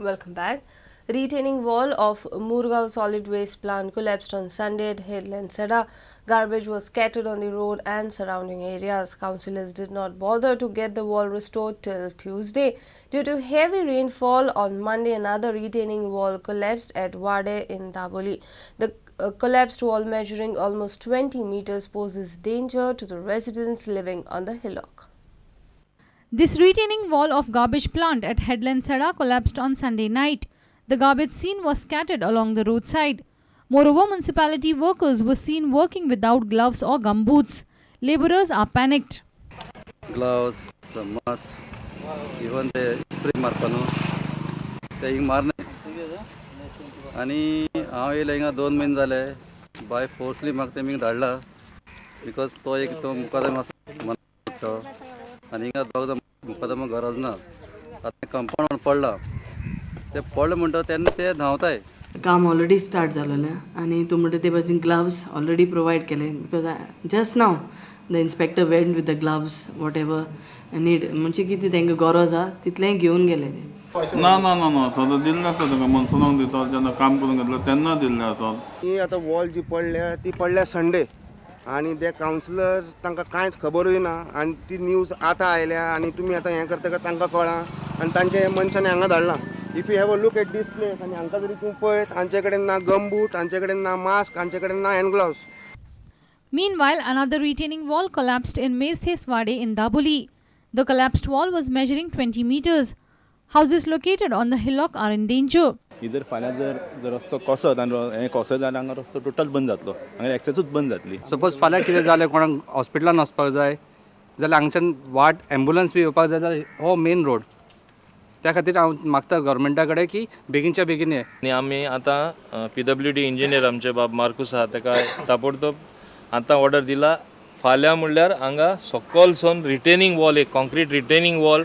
Welcome back. Retaining wall of Murgaon solid waste plant collapsed on Sunday at Headland Seda. Garbage was scattered on the road and surrounding areas. Councillors did not bother to get the wall restored till Tuesday. Due to heavy rainfall on Monday, another retaining wall collapsed at Wade in Daboli. The collapsed wall measuring almost 20 meters poses danger to the residents living on the hillock. This retaining wall of garbage plant at Headland Seda collapsed on Sunday night. The garbage scene was scattered along the roadside. Moreover, municipality workers were seen working without gloves or gumboots. Labourers are panicked. Gloves, the mask, even the spray marpano, they marne. आणि हांव येयले हिंगा 2 महिने जाले bye फोर्सली म्हाका तेमी धाडला because तो एक तो मुकादम आसा आनी हिंगा दोग मुकादम गरज ना आतां कंपाउंड पडला ते पडले म्हणटा तेन्ना ते धांवताय. काम ऑलरेडी स्टार्ट जालेलें आनी तूं म्हणटा ते भाशेन ग्लव्स ऑलरेडी प्रोवायड केले because just now the inspector went with the gloves what ever need म्हणजे कितें तांकां गरज आहा तितलेंय घेवन गेले ते. ना ना ना ना सदां दिल्लें आसता ताका मनसुनाक दिता जेन्ना काम करून घेतलें तेन्ना दिल्लें आसा. ही आतां वॉल जी पडल्या ती पडल्या संडे आनी ते कावन्सिलर तांकां कांयच खबरूय ना आनी ती न्यूज आतां आयल्या आनी तुमी आतां हें करता तांकां कळ्ळां आनी तांचे मनशांनी हांगा धाडलां. If you have a look at this place आनी हांकां जरी तूं पळयत हांचे कडेन ना गमबूट, हांचे कडेन ना मास्क, हांचे कडेन ना hand gloves. Meanwhile, another retaining wall collapsed in Merseswade in Daboli. The collapsed wall was measuring 20 meters. Houses located on the hillock are in danger. जर फाल्यां जर रस्तो कोसत आनी हें कोसत जाल्यार हांगा रस्तो टोटल बंद जातलो, हांगा एक्सेसूच बंद जातली. सपोज फाल्यां कितें जालें कोणाक हॉस्पिटलान वचपाक जाय जाल्यार हांगच्यान वाट एम्ब्युलन्स बी येवपाक जाय जाल्यार हो मेन रोड. त्या खातीर हांव मागता गव्हर्मेंटा कडेन की बेगीनच्या बेगीन हें. आनी आमी आतां PWD इंजिनियर आमचे बाब मार्कूस आहा ताका ताबडतोब आतां ऑर्डर दिला फाल्यां म्हणल्यार हांगा सकलसून रिटेनिंग वॉल एक concrete retaining wall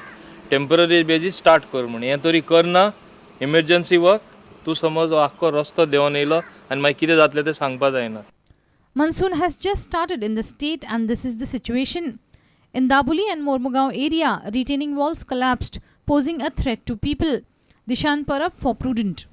temporary basis start कर म्हण. हें तरी करना इमर्जन्सी वर्क. तूं समज आख्खो रस्तो देंवन येयलो आनी मागीर कितें जातलें तें सांगपा जायना. Monsoon has just started in the state and this is the situation. In Daboli and Mormugaon area, retaining walls collapsed, posing a threat to people. Dishan Parab for Prudent.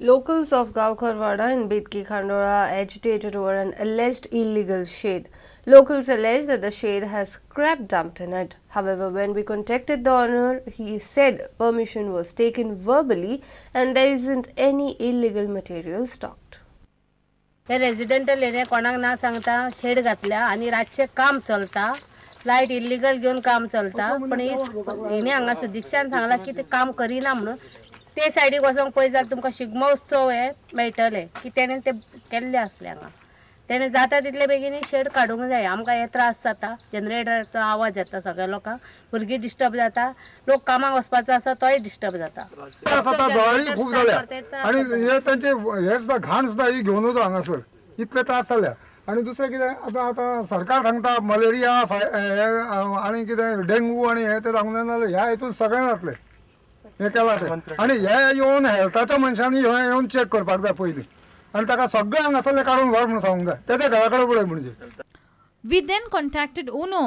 Locals of Gaukharwada in Bidki Khandora agitated over an alleged illegal shed. Locals allege that the shed has scrap dumped in it. However, when we contacted the owner, he said permission was taken verbally and there isn't any illegal material stocked. Hey residential area कोणाक ना सांगता shade घातल्या आनी रातचे काम चलता light illegal घेवन काम चलता पण हेणे हांगा सुदीक्षान सांगला की ते काम करिना म्हणून. ते सायडीक वचोंक पळय जाल्यार तुमकां शिगमो उत्सव हे मेळटले की तेणें ते केल्ले आसले हांगा. तेणें जाता तितले बेगीन शेड काडूंक जाय. आमकां हे त्रास जाता जनरेटराचो आवाज येता सगळ्या लोकांक, भुरगीं डिस्टर्ब जाता, लोक कामाक वचपाचो आसा तोय डिस्टर्ब जाता. खूब जाल्या आनी हे तांचे हे सुद्दां घाण सुद्दां ही घेवन वचो हांगासर इतले त्रास जाल्या. आनी दुसरें कितें आतां सरकार सांगता मलेरिया आनी कितें डेंगू आनी हे ते सांगूंक जाय ह्या हितून सगळें जातलें हें केलां तें. आनी हे येवन हेल्थाच्या मनशांनी हे येवन चॅक करपाक जाय पयलीं आनी ताका सगळें हांगासरलें काडून व्हर म्हणून सांगूंक जाय. तेच्या घरा कडेन पळय म्हणजे. We then contacted owner.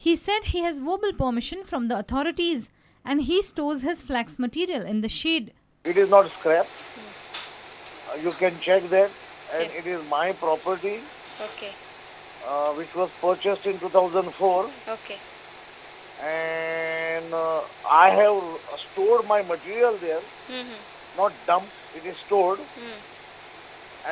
He said he has verbal permission from the authorities and he stores his flax material in the shed. It is not scrap. You can check that, and it is my property. Okay. Which was purchased in 2004. Okay. And I have stored my material there. Not dumped. It is stored.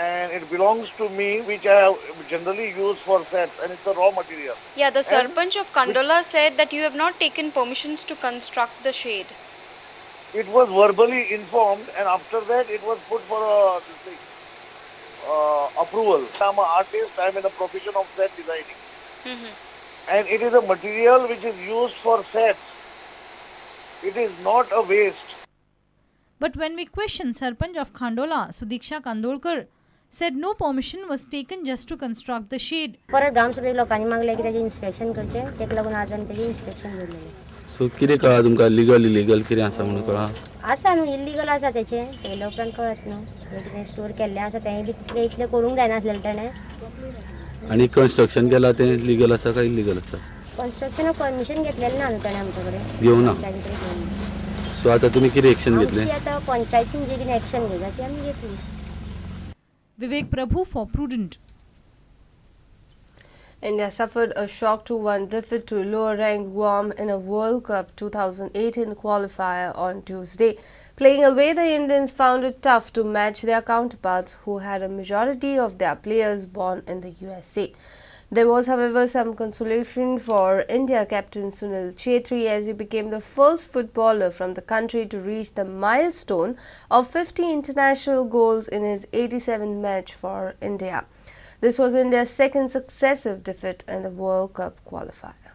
And it belongs to me, which I have generally used for sets, and it's a raw material. Yeah, the Sarpanch of Kandola said that you have not taken permissions to construct the shade. It was verbally informed, and after that, it was put for approval. I'm an artist. I'm in the profession of set designing, and it is a material which is used for sets. It is not a waste. But when we questioned Sarpanch of Khandola, Sudiksha Kandolkar, said no permission was taken just to construct the shed. परत ग्रामसभेत लोकांनी मागले की त्याचे inspection करचे, तेका लागून आज आमी त्याचे इन्स्पेक्शन केलेले. सो कितें कळ्ळां तुमकां लिगल इलिगल कितें आसा म्हणून कळ्ळां? आसा न्हू इल्लीगल आसा तेचे ते लोकांक कळत न्हू. कितें स्टोर केल्ले आसा तें बी तितले इतले करूंक जायना आसलेलें तेणें. आनी कन्स्ट्रक्शन केलां तें लिगल आसा काय इलिगल आसा? कन्स्ट्रक्शनाक परमिशन घेतलेलें ना न्हू तेणें आमचे कडेन. घेवना. सो आता तुम्ही किती एक्शन घेतले? आमची आता पंचायतीन जे कितें एक्शन घेता ती आमी घेतली. Vivek Prabhu for Prudent. India suffered a shock 2-1 defeat to lower-ranked Guam in a World Cup 2018 qualifier on Tuesday. Playing away, the Indians found it tough to match their counterparts, who had a majority of their players born in the USA. There was, however, some consolation for India captain Sunil Chhetri, as he became the first footballer from the country to reach the milestone of 50 international goals in his 87th match for India. This was India's second successive defeat in the World Cup qualifier.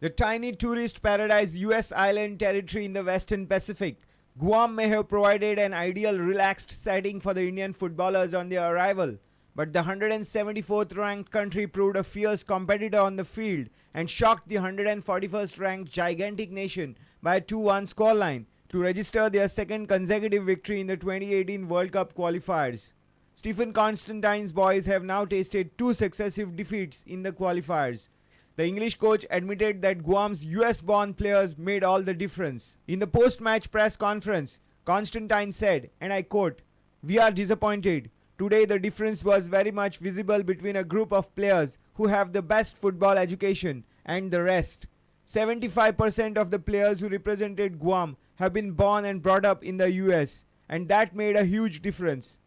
The tiny tourist paradise US island territory in the Western Pacific, Guam may have provided an ideal relaxed setting for the Indian footballers on their arrival. But the 174th ranked country proved a fierce competitor on the field and shocked the 141st ranked gigantic nation by a 2-1 scoreline to register their second consecutive victory in the 2018 World Cup qualifiers. Stephen Constantine's boys have now tasted 2 successive defeats in the qualifiers. The English coach admitted that Guam's US-born players made all the difference. In the post-match press conference, Constantine said, and I quote, "We are disappointed. Today the difference was very much visible between a group of players who have the best football education and the rest. 75% of the players who represented Guam have been born and brought up in the US, and that made a huge difference.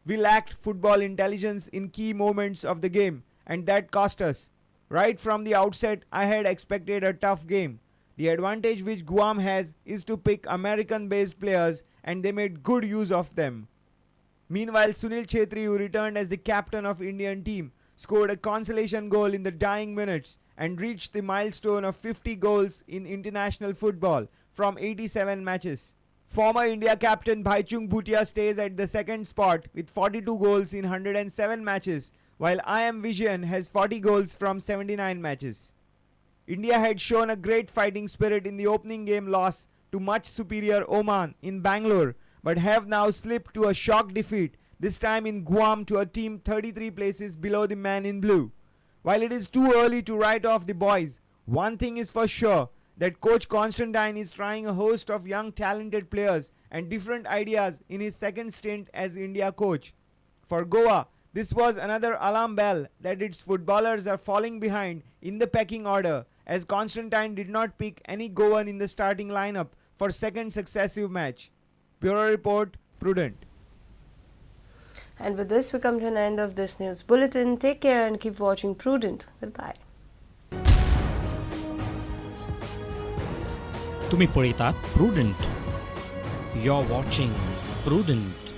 We lacked football intelligence in key moments of the game, and that cost us. Right from the outset, I had expected a tough game. The advantage which Guam has is to pick American-based players, and they made good use of them." Meanwhile, Sunil Chhetri, who returned as the captain of Indian team, scored a consolation goal in the dying minutes and reached the milestone of 50 goals in international football from 87 matches. Former India captain Bhaichung Bhutia stays at the second spot with 42 goals in 107 matches, while IM Vision has 40 goals from 79 matches. India had shown a great fighting spirit in the opening game loss to much superior Oman in Bangalore, but have now slipped to a shock defeat, this time in Guam, to a team 33 places below the man in blue. While it is too early to write off the boys, one thing is for sure, that coach Constantine is trying a host of young talented players and different ideas in his second stint as India coach. For Goa, this was another alarm bell that its footballers are falling behind in the pecking order, as Constantine did not pick any Goan in the starting lineup for second successive match. Bureau Report, Prudent. And with this, we come to an end of this news bulletin. Take care and keep watching Prudent. Goodbye. तुम्ही पळयतात prudent. You're watching Prudent.